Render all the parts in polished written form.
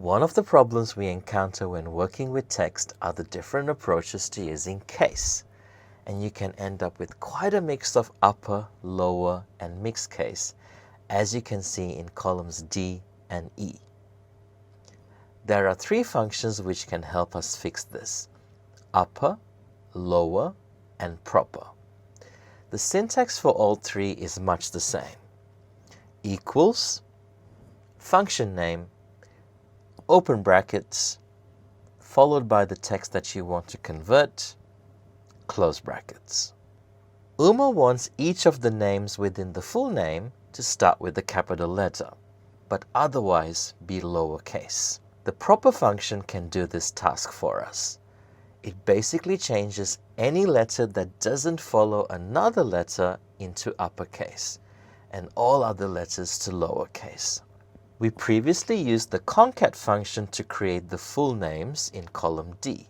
One of the problems we encounter when working with text are the different approaches to using case, and you can end up with quite a mix of upper, lower, and mixed case, as you can see in columns D and E. There are three functions which can help us fix this: upper, lower, and proper. The syntax for all three is much the same: equals, function name, open brackets, followed by the text that you want to convert, close brackets. Uma wants each of the names within the full name to start with a capital letter, but otherwise be lowercase. The proper function can do this task for us. It basically changes any letter that doesn't follow another letter into uppercase, and all other letters to lowercase. We previously used the concat function to create the full names in column D.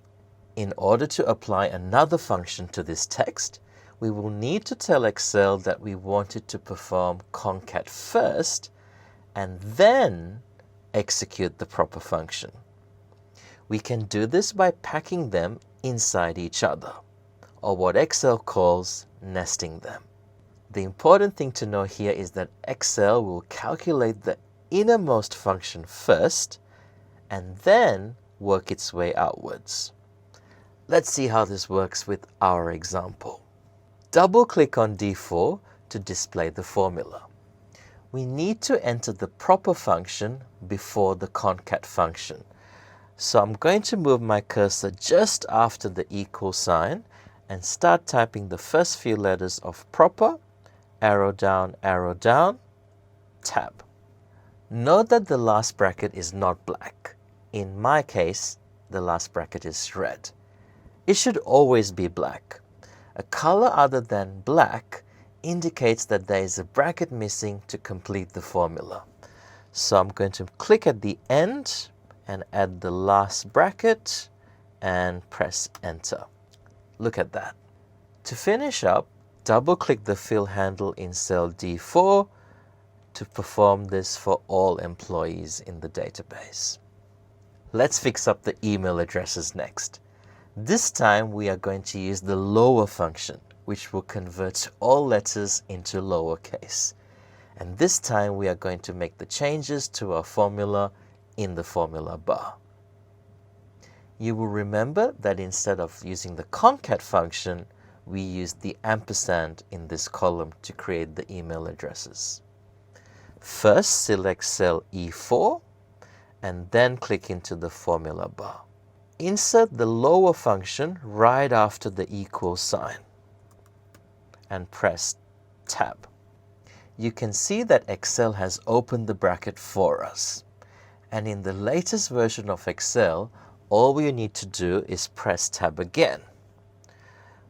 In order to apply another function to this text, we will need to tell Excel that we want it to perform concat first and then execute the proper function. We can do this by packing them inside each other, or what Excel calls nesting them. The important thing to know here is that Excel will calculate the innermost function first and then work its way outwards. Let's see how this works with our example. Double-click on D4 to display the formula. We need to enter the proper function before the concat function. So I'm going to move my cursor just after the equal sign and start typing the first few letters of proper, arrow down, tab. Note that the last bracket is not black. In my case, the last bracket is red. It should always be black. A color other than black indicates that there is a bracket missing to complete the formula. So I'm going to click at the end and add the last bracket and press enter. Look at that. To finish up, double-click the fill handle in cell D4 to perform this for all employees in the database. Let's fix up the email addresses next. This time we are going to use the lower function, which will convert all letters into lowercase. And this time we are going to make the changes to our formula in the formula bar. You will remember that instead of using the concat function, we used the ampersand in this column to create the email addresses. First, select cell E4 and then click into the formula bar. Insert the lower function right after the equal sign and press tab. You can see that Excel has opened the bracket for us. And in the latest version of Excel, all we need to do is press tab again.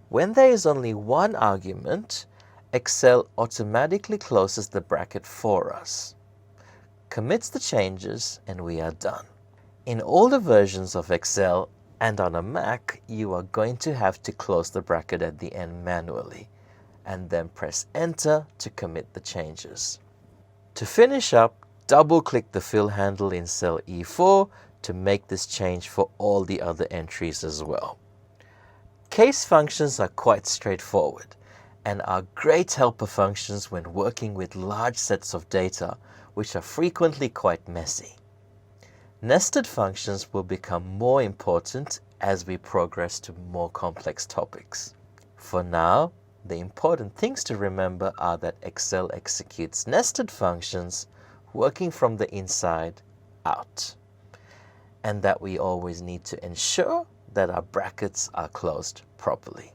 When there is only one argument, Excel automatically closes the bracket for us, commits the changes, and we are done. In older versions of Excel and on a Mac, you are going to have to close the bracket at the end manually and then press enter to commit the changes. To finish up, double-click the fill handle in cell E4 to make this change for all the other entries as well. Case functions are quite straightforward and are great helper functions when working with large sets of data, which are frequently quite messy. Nested functions will become more important as we progress to more complex topics. For now, the important things to remember are that Excel executes nested functions working from the inside out, and that we always need to ensure that our brackets are closed properly.